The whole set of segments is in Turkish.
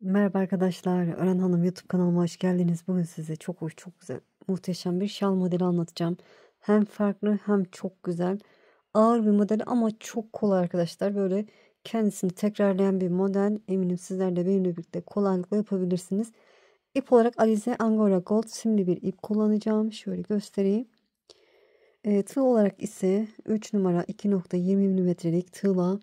Merhaba arkadaşlar, Ören Hanım YouTube kanalıma hoş geldiniz. Bugün size çok hoş, çok güzel, muhteşem bir şal modeli anlatacağım. Hem farklı hem çok güzel. Ağır bir model ama çok kolay arkadaşlar. Böyle kendisini tekrarlayan bir model. Eminim sizler de benimle birlikte kolaylıkla yapabilirsiniz. İp olarak Alize Angora Gold simli bir ip kullanacağım. Şöyle göstereyim. Tığ olarak ise 3 numara 2.20 milimetrelik tığla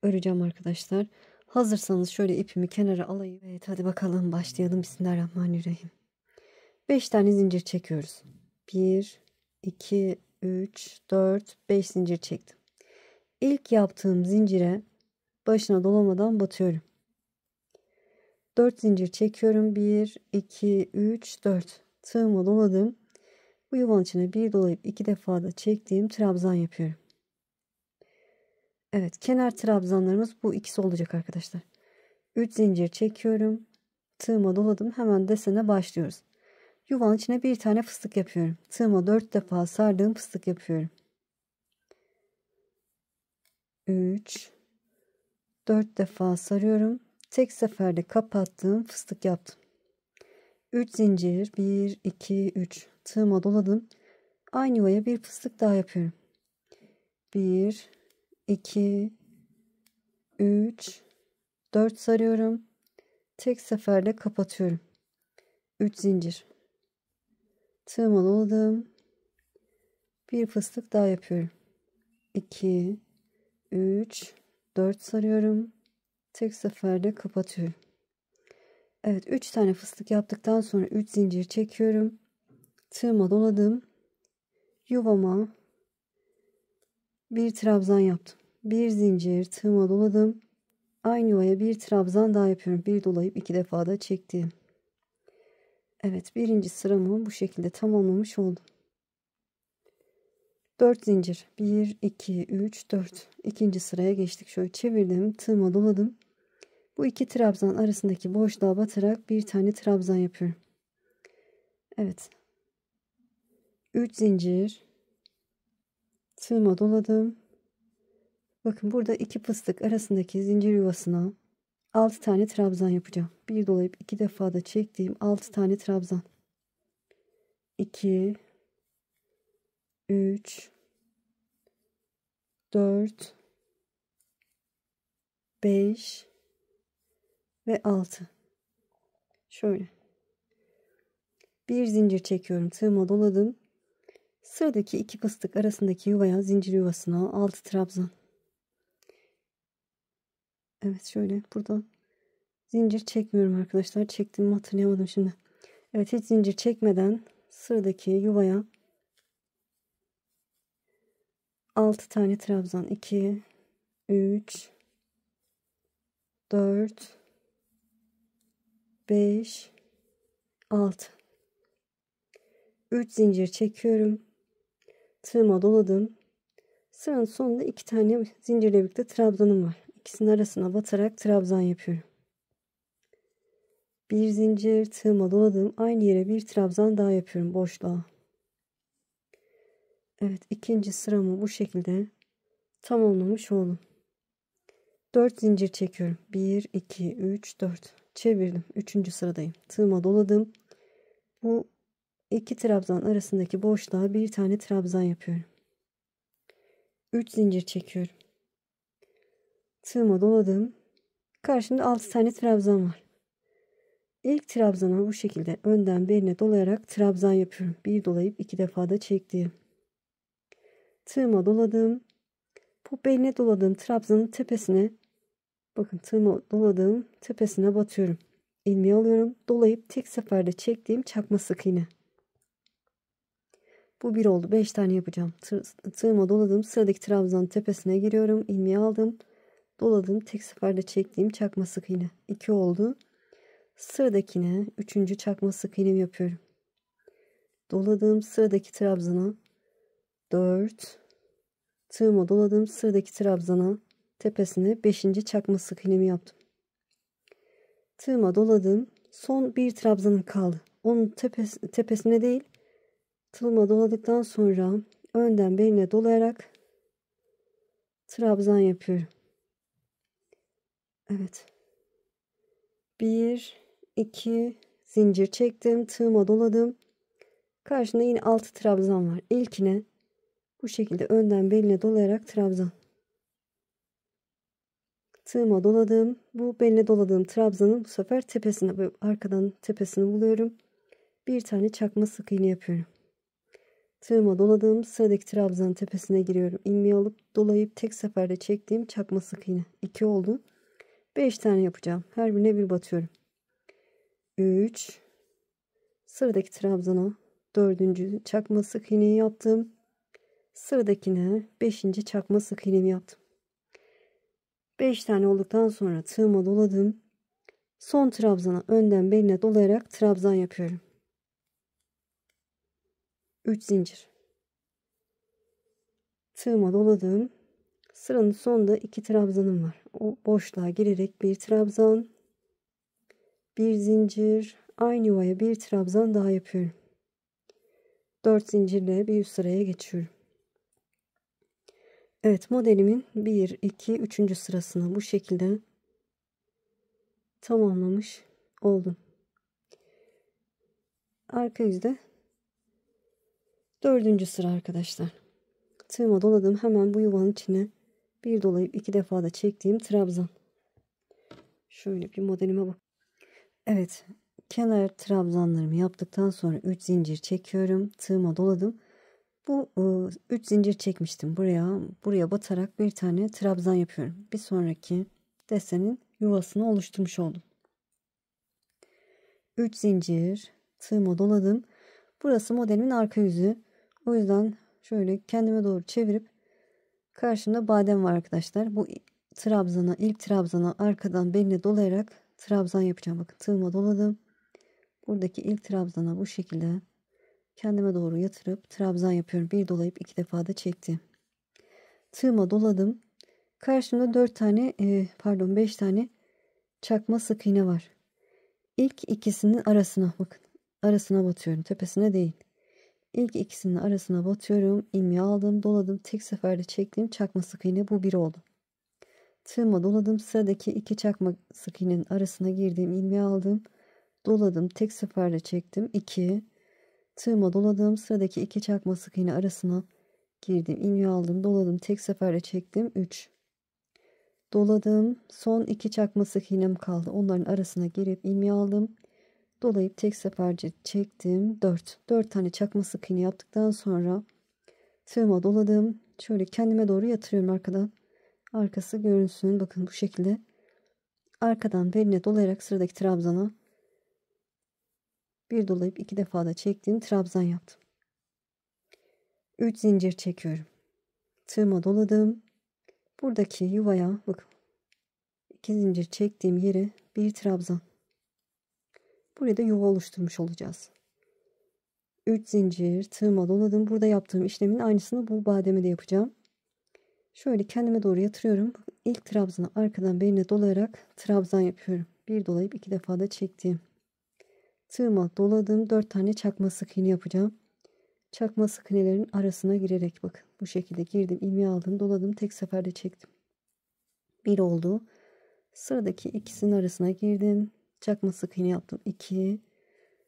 öreceğim arkadaşlar. Hazırsanız şöyle ipimi kenara alayım. Evet, hadi bakalım başlayalım. Bismillahirrahmanirrahim. 5 tane zincir çekiyoruz. 1, 2, 3, 4, 5 zincir çektim. İlk yaptığım zincire başına dolamadan batıyorum. 4 zincir çekiyorum. 1, 2, 3, 4. Tığıma doladım. Bu yuvanın içine bir dolayıp 2 defa da çektiğim trabzan yapıyorum. Evet, kenar trabzanlarımız bu ikisi olacak arkadaşlar. 3 zincir çekiyorum. Tığıma doladım. Hemen desene başlıyoruz. Yuvanın içine bir tane fıstık yapıyorum. Tığıma 4 defa sardığım fıstık yapıyorum. 3 4 defa sarıyorum. Tek seferde kapattığım fıstık yaptım. 3 zincir 1 2 3 tığıma doladım. Aynı yuvaya bir fıstık daha yapıyorum. 1 2 3 4 sarıyorum. Tek seferde kapatıyorum. 3 zincir. Tığıma doladım. Bir fıstık daha yapıyorum. 2 3 4 sarıyorum. Tek seferde kapatıyorum. Evet, 3 tane fıstık yaptıktan sonra 3 zincir çekiyorum. Tığıma doladım. Yuvama bir trabzan yaptım. Bir zincir tığıma doladım. Aynı yuvaya bir trabzan daha yapıyorum. Bir dolayıp 2 defa da çektim. Evet, birinci sıramı bu şekilde tamamlamış oldum. 4 zincir 1 2 3 4. İkinci sıraya geçtik. Şöyle çevirdim, tığıma doladım. Bu iki trabzan arasındaki boşluğa batarak bir tane trabzan yapıyorum. Evet. 3 zincir tığıma doladım. Bakın, burada iki fıstık arasındaki zincir yuvasına 6 tane trabzan yapacağım. Bir dolayıp 2 defa da çektiğim 6 tane trabzan. 2 3 4 5 ve 6. Şöyle. Bir zincir çekiyorum. Tığıma doladım. Sıradaki iki fıstık arasındaki yuvaya, zincir yuvasına 6 trabzan. Evet, şöyle burada zincir çekmiyorum arkadaşlar. Çektiğimi hatırlayamadım şimdi. Evet, hiç zincir çekmeden sıradaki yuvaya 6 tane trabzan. 2 3 4 5 6. 3 zincir çekiyorum. Tığıma doladım. Sıranın sonunda 2 tane zincirle birlikte trabzanım var. İkisinin arasına batarak trabzan yapıyorum. Bir zincir tığıma doladım. Aynı yere bir trabzan daha yapıyorum boşluğa. Evet, ikinci sıramı bu şekilde tamamlamış oldum. 4 zincir çekiyorum. 1 2 3 4. Çevirdim. 3. sıradayım. Tığıma doladım. Bu iki trabzan arasındaki boşluğa bir tane trabzan yapıyorum. 3 zincir çekiyorum. Tığıma doladım. Karşımda 6 tane trabzan var. İlk trabzana bu şekilde önden beline dolayarak trabzan yapıyorum. Bir dolayıp 2 defa da çektim. Tığıma doladım. Bu beline doladığım trabzanın tepesine, bakın, tığıma doladığım tepesine batıyorum. İlmeği alıyorum. Dolayıp tek seferde çektiğim çakma sık iğne. Bu bir oldu. 5 tane yapacağım. Tığıma doladım. Sıradaki trabzanın tepesine giriyorum. İlmeği aldım. Doladım. Tek seferde çektiğim çakma sık iğne. 2 oldu. Sıradakine 3. çakma sık iğnemi yapıyorum. Doladım. Sıradaki trabzana 4. Tığıma doladım. Sıradaki trabzana tepesine 5. çakma sık iğnemi yaptım. Tığıma doladım. Son bir trabzanım kaldı. Onun tepesine değil, tığıma doladıktan sonra önden beline dolayarak trabzan yapıyorum. Evet. 1 2 zincir çektim, tığıma doladım. Karşında yine 6 trabzan var. İlkine bu şekilde önden beline dolayarak trabzan. Tığıma doladım. Bu beline doladığım trabzanın bu sefer tepesine, böyle arkadan tepesini buluyorum. Bir tane çakma sık iğne yapıyorum. Tığıma doladığım sıradaki trabzanın tepesine giriyorum. İlmeği alıp dolayıp tek seferde çektiğim çakma sık iğne. 2 oldu. 5 tane yapacağım. Her birine bir batıyorum. 3 sıradaki trabzana 4. çakma sık iğneyi yaptım. Sıradakine 5. çakma sık iğnemi yaptım. 5 tane olduktan sonra tığıma doladım. Son trabzana önden beline dolayarak trabzan yapıyorum. 3 zincir. Tığıma doladım. Sıranın sonunda 2 trabzanım var. O boşluğa girerek bir trabzan, bir zincir, aynı yuvaya bir trabzan daha yapıyorum. 4 zincirle bir üst sıraya geçiyorum. Evet, modelimin 1 2 3. sırasını bu şekilde tamamlamış oldum. Arka yüzde 4. sıra arkadaşlar. Tığıma doladım, hemen bu yuvanın içine bir dolayıp 2 defa da çektiğim trabzan. Şöyle bir modelime bak. Evet, kenar trabzanlarımı yaptıktan sonra 3 zincir çekiyorum. Tığıma doladım. Bu 3 zincir çekmiştim. Buraya batarak bir tane trabzan yapıyorum. Bir sonraki desenin yuvasını oluşturmuş oldum. 3 zincir, tığıma doladım. Burası modelimin arka yüzü. O yüzden şöyle kendime doğru çevirip karşımda badem var arkadaşlar. Bu trabzana, ilk trabzana arkadan beline dolayarak trabzan yapacağım. Bakın, tığıma doladım. Buradaki ilk trabzana bu şekilde kendime doğru yatırıp trabzan yapıyorum. Bir dolayıp 2 defa da çektim. Tığıma doladım. Karşımda 4 tane 5 tane çakma sık iğne var. İlk ikisinin arasına, bakın, arasına batıyorum, tepesine değil. İlk ikisinin arasına batıyorum. İlmeği aldım, doladım, tek seferde çektiğim çakma sık iğne, bu bir oldu. Tığıma doladım, sıradaki 2 çakma sık iğnenin arasına girdim, ilmeği aldım, doladım, tek seferde çektim 2. Tığıma doladım, sıradaki 2 çakma sık iğne arasına girdim, ilmeği aldım, doladım, tek seferde çektim 3. Doladım, son 2 çakma sık iğnem kaldı, onların arasına girip ilmeği aldım, dolayıp tek seferce çektim 4 tane çakma sık iğne yaptıktan sonra tığıma doladım, şöyle kendime doğru yatırıyorum, arkadan arkası görünsün. Bakın, bu şekilde arkadan beline dolayarak sıradaki trabzana bir dolayıp 2 defa da çektiğim trabzan yaptım. 3 zincir çekiyorum, tığıma doladım. Buradaki yuvaya bakın, 2 zincir çektiğim yere bir trabzan. Buraya da yuva oluşturmuş olacağız. 3 zincir, tığıma doladım. Burada yaptığım işlemin aynısını bu bademe de yapacağım. Şöyle kendime doğru yatırıyorum. İlk trabzanı arkadan beline dolayarak trabzan yapıyorum. Bir dolayıp 2 defa da çektiğim. Tığıma doladım. 4 tane çakma sık iğne yapacağım. Çakma sık iğnelerin arasına girerek, bakın, bu şekilde girdim, ilmeği aldım, doladım, tek seferde çektim. 1 oldu. Sıradaki ikisinin arasına girdim. Çakma sık iğne yaptım. 2.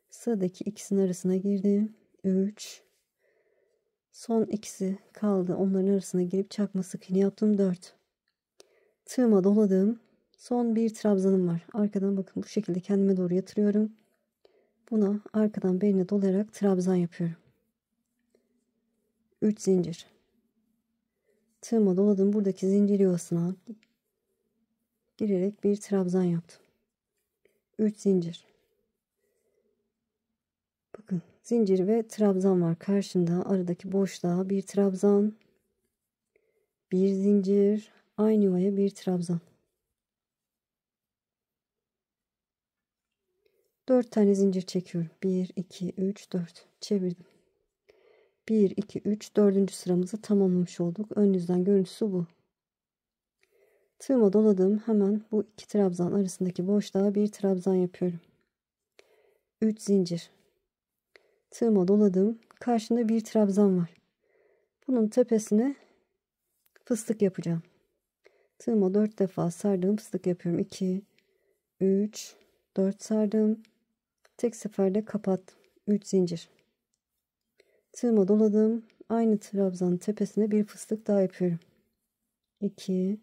Sıradaki ikisinin arasına girdim. 3. Son ikisi kaldı. Onların arasına girip çakma sık iğne yaptım. 4. Tığıma doladım. Son bir trabzanım var. Arkadan bakın, bu şekilde kendime doğru yatırıyorum. Buna arkadan beline dolayarak trabzan yapıyorum. 3 zincir. Tığıma doladım. Buradaki zincir yuvasına girerek bir trabzan yaptım. 3 zincir. Bakın, zincir ve trabzan var karşında. Aradaki boşluğa bir trabzan, bir zincir, aynı yuvaya bir trabzan. 4 tane zincir çekiyorum. 1 2 3 4 çevirdim. 1 2 3 4. sıramızı tamamlamış olduk. Ön yüzden görüntüsü bu. Tığıma doladım. Hemen bu 2 trabzan arasındaki boşluğa bir trabzan yapıyorum. 3 zincir. Tığıma doladım. Karşında bir trabzan var. Bunun tepesine fıstık yapacağım. Tığıma 4 defa sardığım fıstık yapıyorum. 2 3 4 sardım. Tek seferde kapattım. 3 zincir. Tığıma doladım. Aynı trabzanın tepesine bir fıstık daha yapıyorum. 2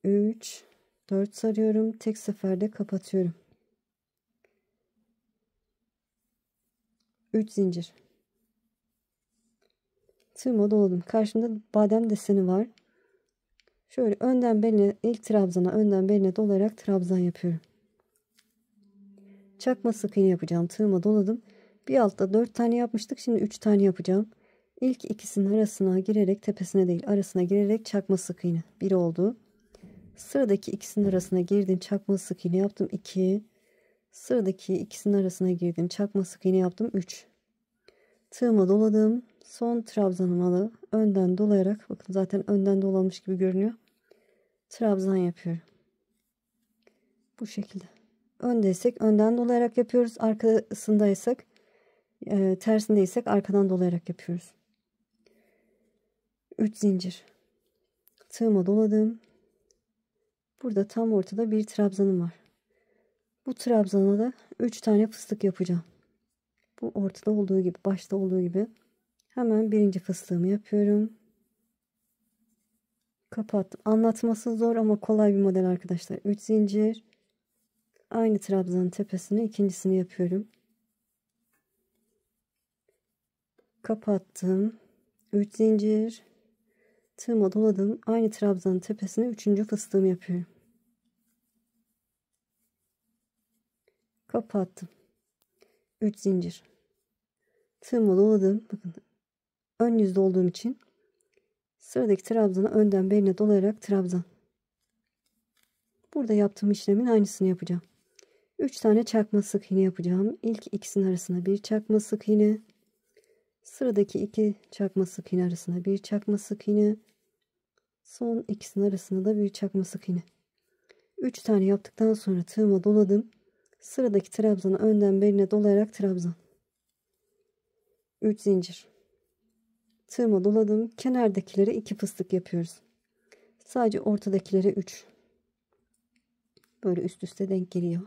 3 4 sarıyorum. Tek seferde kapatıyorum. 3 zincir. Tığıma doladım. Karşımda badem deseni var. Şöyle önden beline, ilk trabzana önden beline dolayarak trabzan yapıyorum. Çakma sık iğne yapacağım. Tığıma doladım. Bir altta 4 tane yapmıştık. Şimdi 3 tane yapacağım. İlk ikisinin arasına girerek, tepesine değil arasına girerek çakma sık iğne. 1 oldu. Sıradaki ikisinin arasına girdim. Çakma sık iğne yaptım. 2. Sıradaki ikisinin arasına girdim. Çakma sık iğne yaptım. 3. Tığıma doladım. Son trabzanımı alıp önden dolayarak, bakın zaten önden dolanmış gibi görünüyor. Trabzan yapıyorum. Bu şekilde. Öndeysek önden dolayarak yapıyoruz. Arkasındaysak, tersindeysek arkadan dolayarak yapıyoruz. 3 zincir. Tığıma doladım. Burada tam ortada bir trabzanım var. Bu trabzana da 3 tane fıstık yapacağım. Bu ortada olduğu gibi, başta olduğu gibi. Hemen birinci fıstığımı yapıyorum. Kapattım. Anlatması zor ama kolay bir model arkadaşlar. 3 zincir. Aynı trabzanın tepesine ikincisini yapıyorum. Kapattım. 3 zincir. Tığıma doladım. Aynı trabzanın tepesine üçüncü fıstığımı yapıyorum. Kapattım. 3 zincir. Tığıma doladım. Bakın ön yüzde olduğum için sıradaki trabzana önden beline dolayarak trabzan. Burada yaptığım işlemin aynısını yapacağım. 3 tane çakma sık iğne yapacağım. İlk ikisinin arasına bir çakma sık iğne. Sıradaki 2 çakma sık iğne arasına bir çakma sık iğne. Son ikisinin arasına da bir çakma sık iğne. 3 tane yaptıktan sonra tığıma doladım. Sıradaki trabzana önden beline dolayarak trabzan. 3 zincir. Tığıma doladım. Kenardakilere 2 fıstık yapıyoruz. Sadece ortadakilere 3. Böyle üst üste denk geliyor.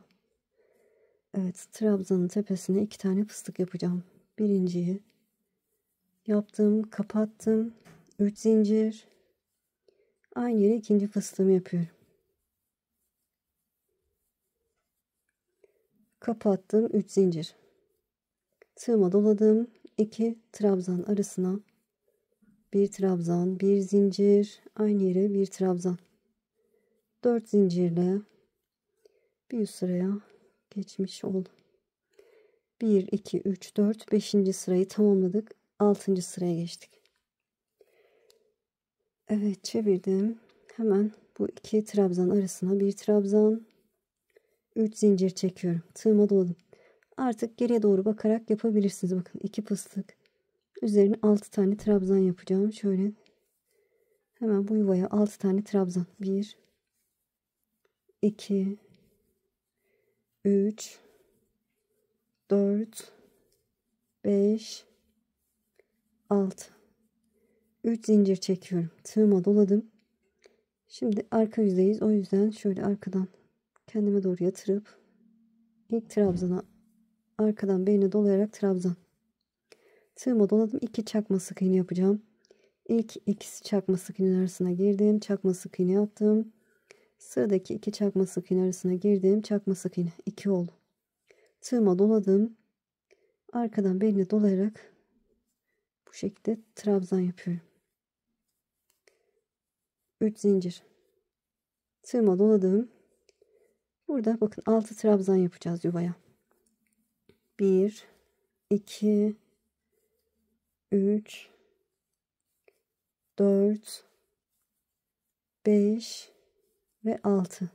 Evet, trabzanın tepesine 2 tane fıstık yapacağım. Birinciyi yaptım, kapattım. 3 zincir. Aynı yere ikinci fıstığımı yapıyorum. Kapattım. 3 zincir. Tığıma doladım. 2 trabzan arasına bir trabzan, bir zincir, aynı yere bir trabzan. 4 zincirle bir üst sıraya geçmiş oldum. 1 2 3 4 5. sırayı tamamladık. 6. sıraya geçtik. Evet, çevirdim. Hemen bu 2 trabzan arasına bir trabzan, 3 zincir çekiyorum. Tığıma doladım. Artık geriye doğru bakarak yapabilirsiniz. Bakın 2 fıstık. Üzerine 6 tane trabzan yapacağım. Şöyle hemen bu yuvaya 6 tane trabzan. 1 2 3 4 5 6. 3 zincir çekiyorum. Tığıma doladım. Şimdi arka yüzdeyiz. O yüzden şöyle arkadan kendime doğru yatırıp ilk trabzana arkadan beline dolayarak trabzan. Tığıma doladım. 2 çakma sık iğne yapacağım. İlk ikisi çakma sık iğne arasına girdim. Çakma sık iğne yaptım. Sıradaki 2 çakma sık iğne arasına girdim. Çakma sık iğne 2 oldu. Tığıma doladım. Arkadan beline dolayarak bu şekilde trabzan yapıyorum. 3 zincir. Tığıma doladım. Burada bakın 6 trabzan yapacağız yuvaya. 1 2 3 4 5 ve 6.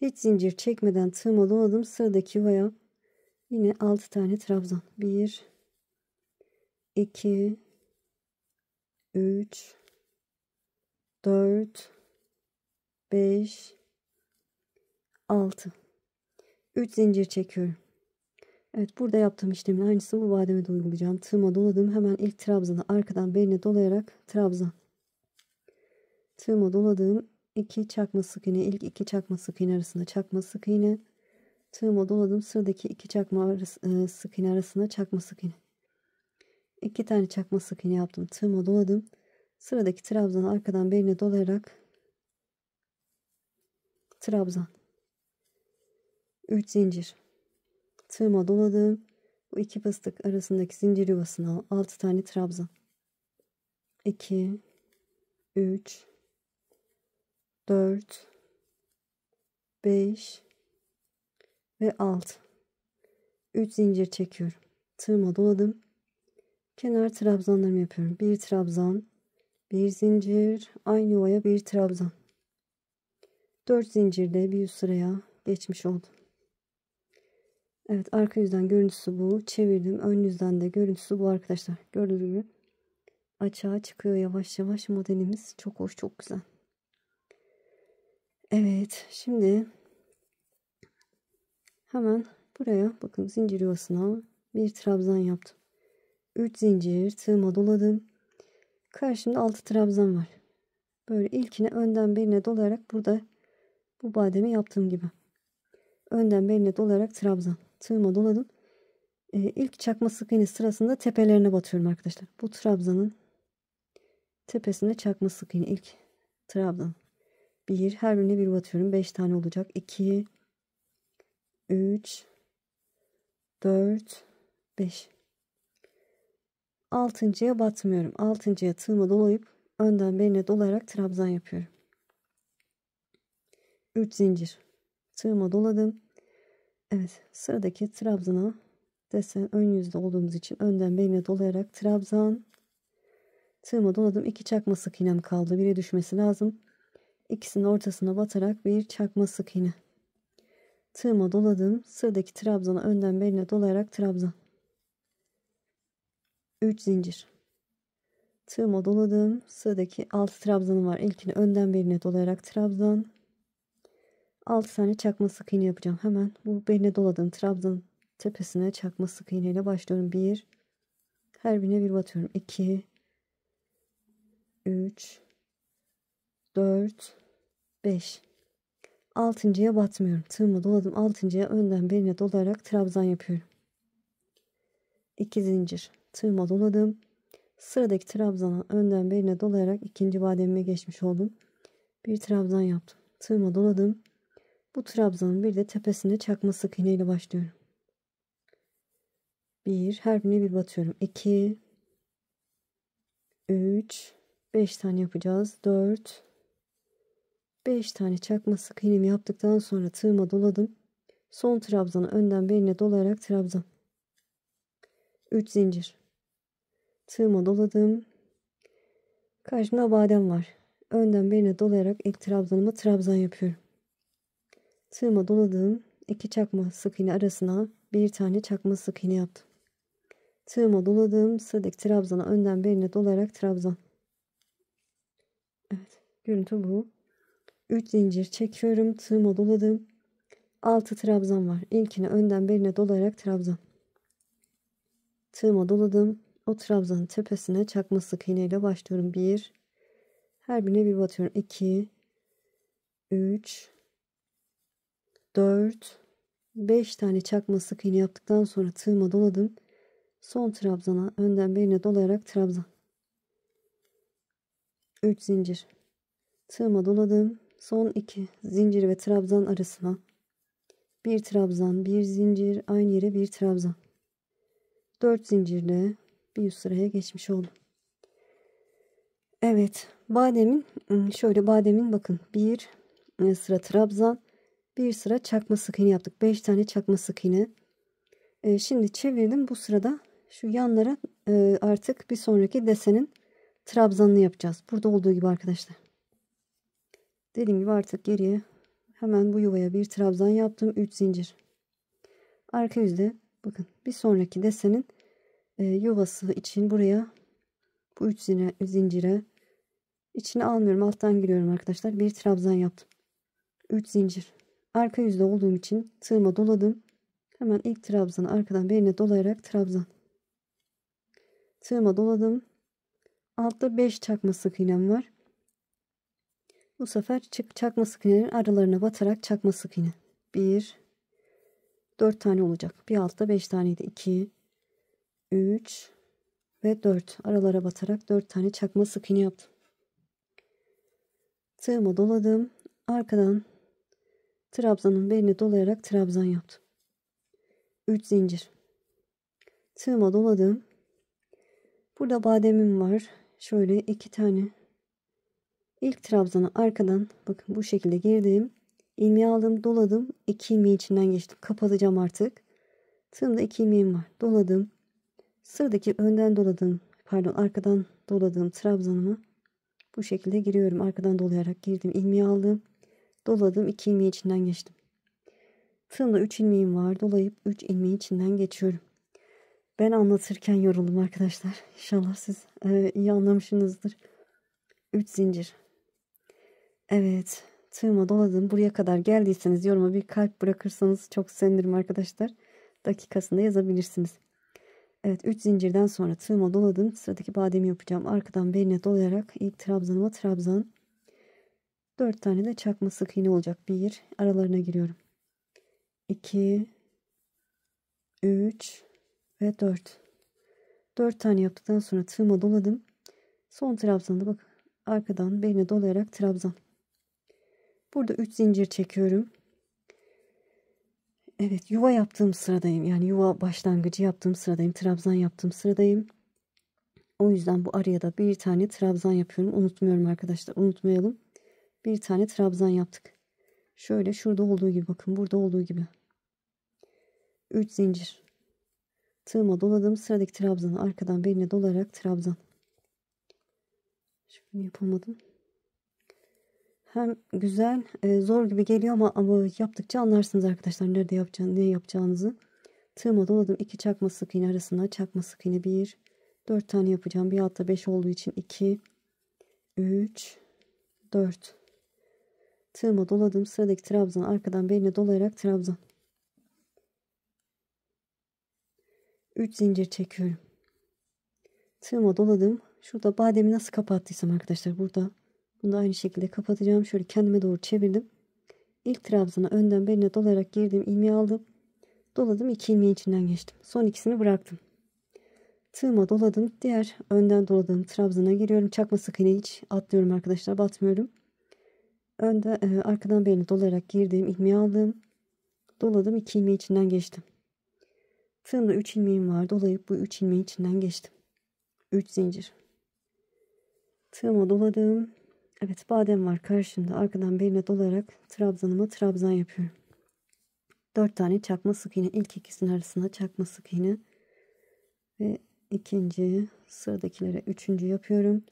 Hiç zincir çekmeden tığıma doladım. Sıradaki yuvaya yine 6 tane trabzan. 1 2 3 4 5 6. 3 zincir çekiyorum. Evet, burada yaptığım işlemin aynısını bu bademe de uygulayacağım. Tığıma doladım. Hemen ilk trabzanı arkadan beline dolayarak trabzan. Tığıma doladığım 2 çakma sık iğne, ilk 2 çakma sık iğne arasında çakma sık iğne. Tığıma doladım. Sıradaki iki çakma sık iğne arasına çakma sık iğne. 2 tane çakma sık iğne yaptım. Tığıma doladım. Sıradaki trabzanı arkadan birine dolayarak trabzan. 3 zincir. Tığıma doladım. Bu iki fıstık arasındaki zincir yuvasına 6 tane trabzan. 2 3 4 5 ve 6. 3 zincir çekiyorum. Tığıma doladım. Kenar trabzanlarımı yapıyorum. Bir trabzan, bir zincir, aynı yuvaya bir trabzan. 4 zincirle bir üst sıraya geçmiş oldum. Evet, arka yüzden görüntüsü bu. Çevirdim. Ön yüzden de görüntüsü bu arkadaşlar. Gördüğünüz gibi açığa çıkıyor yavaş yavaş modelimiz. Çok hoş, çok güzel. Evet, şimdi hemen buraya bakın, zincir yuvasına bir trabzan yaptım. 3 zincir, tığıma doladım. Karşımda 6 trabzan var. Böyle ilkine önden birine dolayarak burada bu bademi yaptığım gibi. Önden birine dolayarak trabzan. Tığıma doladım. İlk çakma sık iğne sırasında tepelerine batıyorum arkadaşlar. Bu trabzanın tepesine çakma sık iğne ilk trabzan. 1, her birine bir batıyorum. 5 tane olacak. 2 3 4 5. Altıncıya batmıyorum. Altıncıya tığıma dolayıp önden birine dolayarak trabzan yapıyorum. 3 zincir. Tığıma doladım. Evet, sıradaki trabzana desen ön yüzde olduğumuz için önden birine dolayarak trabzan. Tığıma doladım. 2 çakma sık iğnem kaldı. Biri düşmesi lazım. İkisinin ortasına batarak bir çakma sık iğne. Tığıma doladım. Sıradaki trabzana önden birine dolayarak trabzan. 3 zincir. Tığıma doladım. Sıradaki 6 trabzanım var. İlkini önden birine dolayarak trabzan. 6 tane çakma sık iğne yapacağım. Hemen bu birine doladığım trabzanın tepesine çakma sık iğne ile başlıyorum. 1, her birine bir batıyorum. 2 3 4 5. Altıncıya batmıyorum. Tığıma doladım. Altıncıya önden birine dolayarak trabzan yapıyorum. 2 zincir. Tığıma doladım. Sıradaki trabzana önden birine dolayarak ikinci bademime geçmiş oldum. Bir trabzan yaptım. Tığıma doladım. Bu trabzanın bir de tepesine çakma sık iğne ile başlıyorum. 1, her birine bir batıyorum. 2 3 5 tane yapacağız. 4 5 tane çakma sık iğnemi yaptıktan sonra tığıma doladım. Son trabzanı önden birine dolayarak trabzan. 3 zincir. Tığıma doladım. Karşımda badem var. Önden birine dolayarak ilk trabzanıma trabzan yapıyorum. Tığıma doladığım 2 çakma sık iğne arasına bir tane çakma sık iğne yaptım. Tığıma doladığım sıradaki trabzana önden birine dolayarak trabzan. Evet, görüntü bu. 3 zincir çekiyorum. Tığıma doladım. 6 trabzan var. İlkini önden birine dolayarak trabzan. Tığıma doladım. O trabzanın tepesine çakma sık iğne ile başlıyorum. 1, her birine bir batıyorum. 2 3 4 5 tane çakma sık iğne yaptıktan sonra tığıma doladım. Son trabzana önden birine dolayarak trabzan. 3 zincir. Tığıma doladım. Son 2 zincir ve trabzan arasına bir trabzan, bir zincir, aynı yere bir trabzan. 4 zincirle bir üst sıraya geçmiş oldum. Evet, bademin şöyle bademin bakın, bir sıra trabzan, bir sıra çakma sık iğne yaptık. 5 tane çakma sık iğne. Şimdi çevirdim. Bu sırada şu yanlara artık bir sonraki desenin trabzanını yapacağız. Burada olduğu gibi arkadaşlar. Dediğim gibi artık geriye hemen bu yuvaya bir trabzan yaptım. 3 zincir. Arka yüzde bakın bir sonraki desenin yuvası için buraya bu 3 zincire içine almıyorum. Alttan giriyorum arkadaşlar. Bir trabzan yaptım. 3 zincir. Arka yüzde olduğum için tığıma doladım. Hemen ilk trabzanı arkadan birine dolayarak trabzan. Tığıma doladım. Altta 5 çakma sık iğnem var. Bu sefer çakma sık iğnenin aralarına batarak çakma sık iğne. 1 4 tane olacak. Bir altta 5 taneydi. 2, 3 ve 4. Aralara batarak 4 tane çakma sık iğne yaptım. Tığımı doladım. Arkadan trabzanın beline dolayarak trabzan yaptım. 3 zincir. Tığıma doladım. Burada bademim var. Şöyle 2 tane. İlk trabzanı arkadan bakın bu şekilde girdim. İlmeği aldım, doladım. 2 ilmeği içinden geçtim. Kapatacağım artık. Tığımda 2 ilmeğim var. Doladım. Sıradaki önden doladığım, pardon arkadan doladığım trabzanımı bu şekilde giriyorum. Arkadan dolayarak girdim. İlmeği aldım. Doladım. 2 ilmeği içinden geçtim. Tığımda 3 ilmeğim var. Dolayıp 3 ilmeği içinden geçiyorum. Ben anlatırken yoruldum arkadaşlar. İnşallah siz iyi anlamışsınızdır. 3 zincir. Evet. Tığıma doladım. Buraya kadar geldiyseniz yoruma bir kalp bırakırsanız çok sevinirim arkadaşlar. Dakikasında yazabilirsiniz. Evet, 3 zincirden sonra tığıma doladım. Sıradaki bademi yapacağım. Arkadan beline dolayarak ilk trabzanıma trabzan. 4 tane de çakma sık iğne olacak. 1, aralarına giriyorum. 2, 3 ve 4. 4 tane yaptıktan sonra tığıma doladım. Son trabzanda bak arkadan beline dolayarak trabzan. Burada 3 zincir çekiyorum. Evet, yuva yaptığım sıradayım. Yani yuva başlangıcı yaptığım sıradayım. Trabzan yaptığım sıradayım. O yüzden bu araya da bir tane trabzan yapıyorum. Unutmuyorum arkadaşlar. Unutmayalım. Bir tane trabzan yaptık. Şöyle şurada olduğu gibi bakın. Burada olduğu gibi. 3 zincir. Tığıma doladım. Sıradaki trabzanı arkadan beline dolayarak trabzan. Şunu yapamadım. Hem güzel, zor gibi geliyor ama yaptıkça anlarsınız arkadaşlar nerede yapacağını, ne yapacağınızı. Tığıma doladım. 2 çakma sık iğne arasında çakma sık iğne 1, 4 tane yapacağım. Bir altta 5 olduğu için 2, 3, 4. Tığıma doladım. Sıradaki trabzanı arkadan beline dolayarak trabzan. 3 zincir çekiyorum. Tığıma doladım. Şurada bademi nasıl kapattıysam arkadaşlar burada. Bunu da aynı şekilde kapatacağım. Şöyle kendime doğru çevirdim. İlk trabzana önden beline dolayarak girdim. İlmeği aldım. Doladım. 2 ilmeği içinden geçtim. Son ikisini bıraktım. Tığıma doladım. Diğer önden doladığım trabzana giriyorum. Çakma sık iğne hiç atlıyorum arkadaşlar. Batmıyorum. Arkadan beline dolayarak girdim. İlmeği aldım. Doladım. 2 ilmeği içinden geçtim. Tığımda 3 ilmeğim var. Dolayıp bu 3 ilmeği içinden geçtim. 3 zincir. Tığıma doladım. Evet, badem var karşımda. Arkadan beline dolayarak trabzanıma trabzan yapıyorum. 4 tane çakma sık iğne. İlk ikisinin arasında çakma sık iğne. Ve ikinci sıradakilere üçüncü yapıyorum.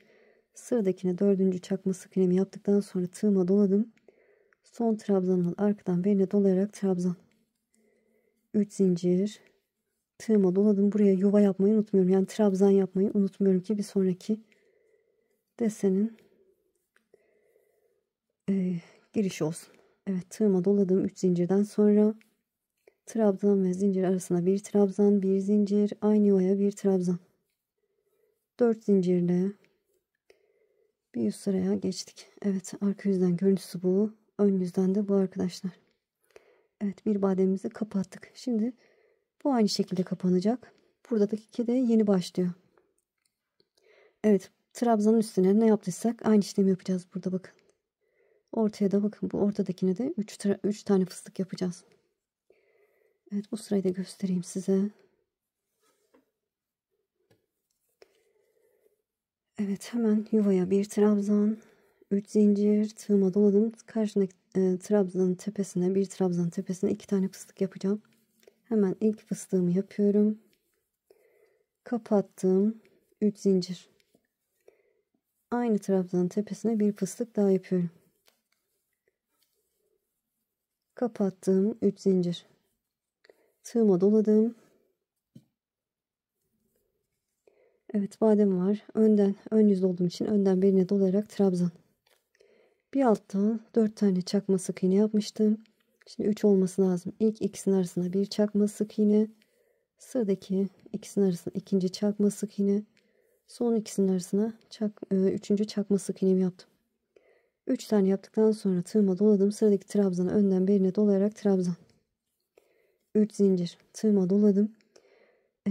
Sıradakine dördüncü çakma sık iğnemi yaptıktan sonra tığıma doladım. Son trabzanımın arkadan beline dolayarak trabzan. 3 zincir. Tığıma doladım. Buraya yuva yapmayı unutmuyorum. Yani trabzan yapmayı unutmuyorum ki bir sonraki desenin giriş olsun. Evet, tığıma doladım 3 zincirden sonra trabzan ve zincir arasına bir trabzan, bir zincir, aynı yuvaya bir trabzan. 4 zincirle bir üst sıraya geçtik. Evet, arka yüzden görüntüsü bu. Ön yüzden de bu arkadaşlar. Evet, bir bademimizi kapattık. Şimdi bu aynı şekilde kapanacak. Buradaki de yeni başlıyor. Evet, trabzanın üstüne ne yaptıysak aynı işlemi yapacağız burada bakın. Ortaya da bakın, bu ortadakine de 3 tane fıstık yapacağız. Evet, bu sırayı da göstereyim size. Evet, hemen yuvaya bir trabzan, 3 zincir, tığıma doladım. Karşındaki trabzanın tepesine, bir trabzanın tepesine 2 tane fıstık yapacağım. Hemen ilk fıstığımı yapıyorum. Kapattım. 3 zincir. Aynı trabzanın tepesine bir fıstık daha yapıyorum. Kapattım. 3 zincir. Tığıma doladım. Evet, badem var. Ön yüzde olduğum için önden birine dolayarak trabzan. Bir altta 4 tane çakma sık iğne yapmıştım. Şimdi 3 olması lazım. İlk ikisinin arasında bir çakma sık iğne. Sıradaki ikisinin arasında ikinci çakma sık iğne. Son ikisinin arasına üçüncü çakma sık iğnemi yaptım. 3 tane yaptıktan sonra tığıma doladım. Sıradaki trabzanı önden birine dolayarak trabzan. 3 zincir, tığıma doladım.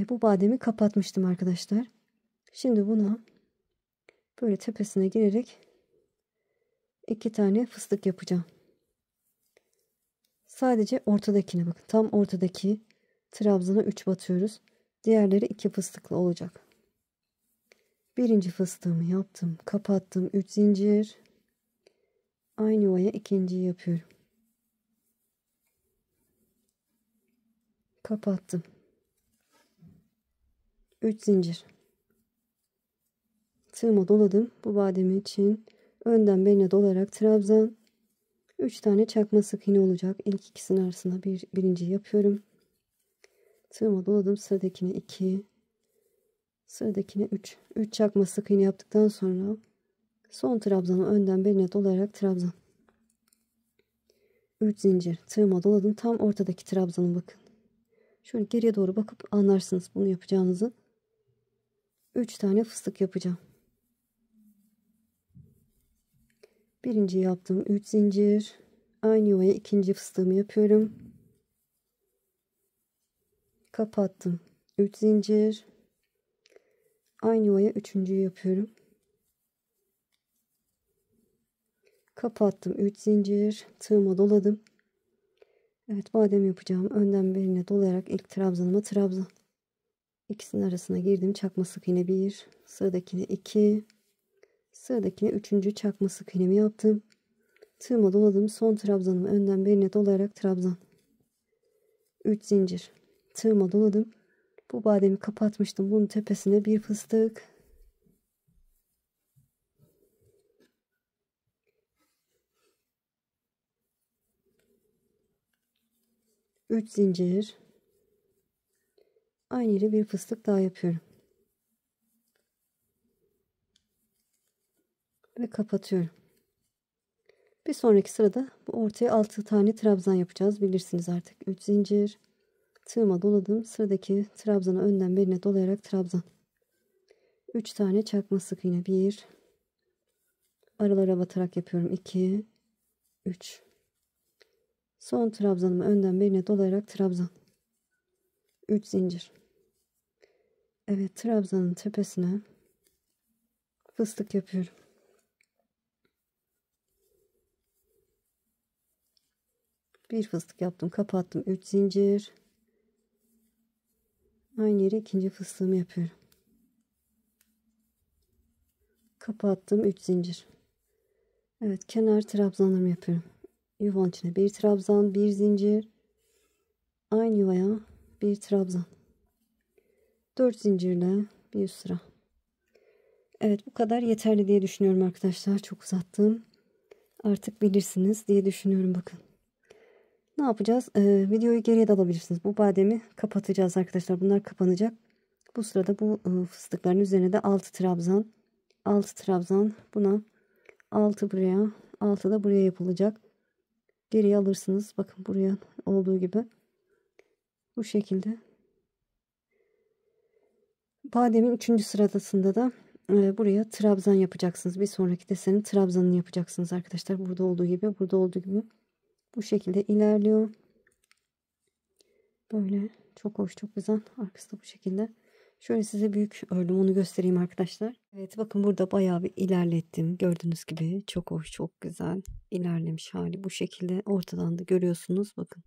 Bu bademi kapatmıştım arkadaşlar. Şimdi buna böyle tepesine girerek 2 tane fıstık yapacağım. Sadece ortadakine bakın. Tam ortadaki trabzana 3 batıyoruz. Diğerleri 2 fıstıklı olacak. Birinci fıstığımı yaptım. Kapattım. 3 zincir. Aynı yuvaya ikinciyi yapıyorum. Kapattım. 3 zincir. Tığıma doladım. Bu bademi için önden beline dolarak trabzan. 3 tane çakma sık iğne olacak. İlk ikisinin arasına birinciyi yapıyorum. Tığıma doladım. Sıradakine 2. Sıradakine 3. 3 çakma sık iğne yaptıktan sonra son trabzanı önden beline dolayarak trabzan. 3 zincir. Tığıma doladım. Tam ortadaki trabzanı bakın. Şöyle geriye doğru bakıp anlarsınız bunu yapacağınızı. 3 tane fıstık yapacağım. Birinci yaptım. 3 zincir. Aynı yuvaya ikinci fıstığımı yapıyorum. Kapattım. 3 zincir. Aynı yuvaya üçüncüyü yapıyorum. Kapattım. 3 zincir. Tığıma doladım. Evet, badem yapacağım. Önden beline dolayarak ilk trabzanıma trabzan. İkisinin arasına girdim. Çakma sık iğne 1. Sıradakine 2. Sıradakine 3. çakma sık iğnemi yaptım. Tığıma doladım. Son trabzanımı önden beline dolayarak trabzan. 3 zincir. Tığıma doladım. Bu bademi kapatmıştım. Bunun tepesine bir fıstık. 3 zincir. Aynı yere bir fıstık daha yapıyorum. Ve kapatıyorum. Bir sonraki sırada bu ortaya 6 tane trabzan yapacağız. Bilirsiniz artık. 3 zincir. Tığıma doladım. Sıradaki trabzanı önden beline dolayarak trabzan. 3 tane çakma sık iğne. 1. Aralara batarak yapıyorum. 2. 3. Son trabzanımı önden beline dolayarak trabzan. 3 zincir. Evet, trabzanın tepesine fıstık yapıyorum. Bir fıstık yaptım, kapattım. 3 zincir. Aynı yere ikinci fıstığımı yapıyorum. Kapattım. 3 zincir. Evet, kenar trabzanlarımı yapıyorum. Yuvanın içine bir trabzan, bir zincir. Aynı yuvaya bir trabzan. 4 zincirle bir sıra. Evet, bu kadar yeterli diye düşünüyorum arkadaşlar. Çok uzattım. Artık bilirsiniz diye düşünüyorum, bakın. Ne yapacağız? Videoyu geriye de alabilirsiniz. Bu bademi kapatacağız arkadaşlar. Bunlar kapanacak. Bu sırada bu fıstıkların üzerine de 6 trabzan. 6 trabzan. Buna 6 buraya. 6 da buraya yapılacak. Geriye alırsınız. Bakın buraya olduğu gibi. Bu şekilde. Bademin 3. sırasında da buraya trabzan yapacaksınız. Bir sonraki desenin trabzanını yapacaksınız arkadaşlar. Burada olduğu gibi. Burada olduğu gibi. Bu şekilde ilerliyor. Böyle çok hoş, çok güzel. Arkası da bu şekilde. Şöyle size büyük ördüm, onu göstereyim arkadaşlar. Evet, bakın burada bayağı bir ilerlettim. Gördüğünüz gibi çok hoş, çok güzel ilerlemiş hali bu şekilde. Ortadan da görüyorsunuz, bakın.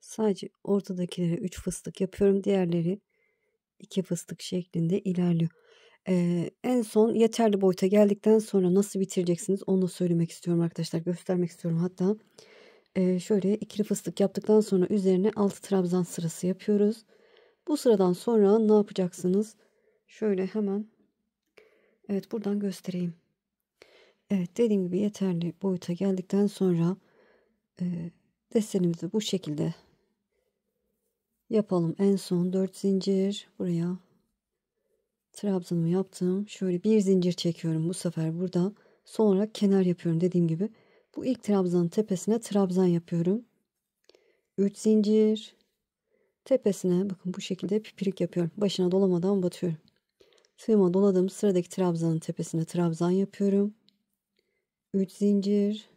Sadece ortadakilere 3 fıstık yapıyorum. Diğerleri 2 fıstık şeklinde ilerliyor. En son yeterli boyuta geldikten sonra nasıl bitireceksiniz onu da söylemek istiyorum arkadaşlar. Göstermek istiyorum hatta. Şöyle ikili fıstık yaptıktan sonra üzerine 6 trabzan sırası yapıyoruz. Bu sıradan sonra ne yapacaksınız? Şöyle hemen, evet, buradan göstereyim. Evet, dediğim gibi yeterli boyuta geldikten sonra desenimizi bu şekilde yapalım. En son 4 zincir buraya trabzanımı yaptım. Şöyle bir zincir çekiyorum bu sefer burada. Sonra kenar yapıyorum dediğim gibi. Bu ilk trabzanın tepesine trabzan yapıyorum. 3 zincir. Tepesine bakın bu şekilde pipirik yapıyorum. Başına dolamadan batıyorum. Tığıma doladım. Sıradaki trabzanın tepesine trabzan yapıyorum. 3 zincir.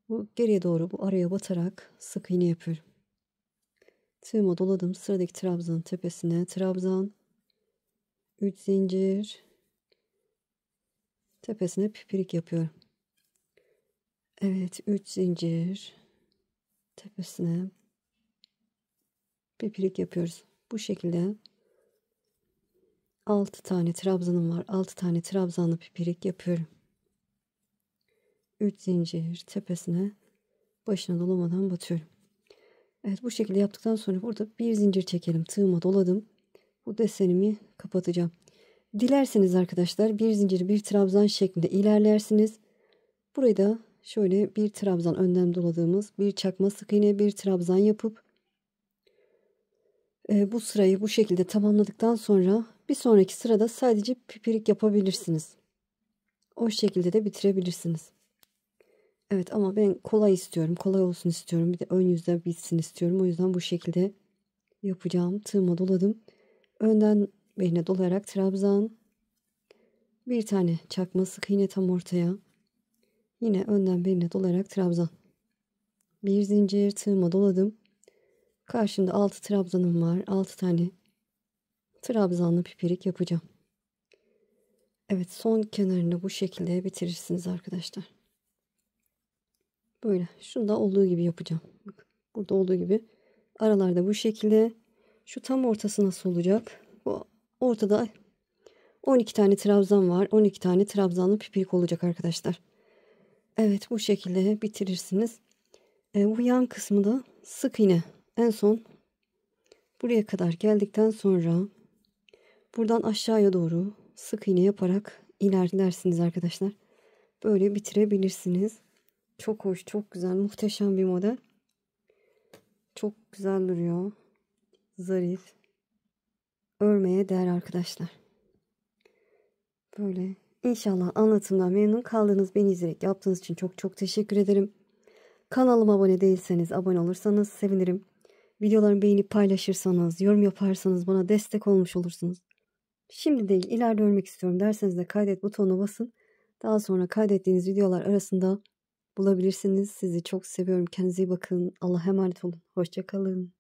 Bu geriye doğru bu araya batarak sık iğne yapıyorum. Tığıma doladım. Sıradaki trabzanın tepesine trabzan, 3 zincir, tepesine pipirik yapıyorum. Evet, 3 zincir, tepesine pipirik yapıyoruz. Bu şekilde 6 tane trabzanım var. 6 tane trabzanlı pipirik yapıyorum. 3 zincir, tepesine başına dolamadan batıyorum. Evet, bu şekilde yaptıktan sonra burada bir zincir çekelim. Tığıma doladım. Bu desenimi kapatacağım. Dilerseniz arkadaşlar bir zincir bir trabzan şeklinde ilerlersiniz. Burayı da şöyle bir trabzan önden doladığımız bir çakma sık iğne bir trabzan yapıp bu sırayı bu şekilde tamamladıktan sonra bir sonraki sırada sadece pipirik yapabilirsiniz. O şekilde de bitirebilirsiniz. Evet, ama ben kolay istiyorum. Kolay olsun istiyorum. Bir de ön yüzde bitsin istiyorum. O yüzden bu şekilde yapacağım. Tığıma doladım. Önden beline dolayarak trabzan. Bir tane çakma sık iğne tam ortaya. Yine önden beline dolayarak trabzan. Bir zincir, tığıma doladım. Karşımda 6 trabzanım var. 6 tane trabzanlı pipirik yapacağım. Evet, son kenarını bu şekilde bitirirsiniz arkadaşlar. Böyle. Şunda olduğu gibi yapacağım. Bak, burada olduğu gibi. Aralarda bu şekilde. Şu tam ortası nasıl olacak? Bu ortada 12 tane trabzan var. 12 tane trabzanlı pipirik olacak arkadaşlar. Evet, bu şekilde bitirirsiniz. Bu yan kısmı da sık iğne. En son buraya kadar geldikten sonra buradan aşağıya doğru sık iğne yaparak ilerlersiniz arkadaşlar. Böyle bitirebilirsiniz. Çok hoş, çok güzel, muhteşem bir model. Çok güzel duruyor. Zarif. Örmeye değer arkadaşlar. Böyle. İnşallah anlatımdan memnun kaldınız. Beni izleyerek yaptığınız için çok çok teşekkür ederim. Kanalıma abone değilseniz abone olursanız sevinirim. Videolarımı beğenip paylaşırsanız, yorum yaparsanız bana destek olmuş olursunuz. Şimdi değil, ileride örmek istiyorum derseniz de kaydet butonuna basın. Daha sonra kaydettiğiniz videolar arasında bulabilirsiniz. Sizi çok seviyorum. Kendinize iyi bakın. Allah'a emanet olun. Hoşça kalın.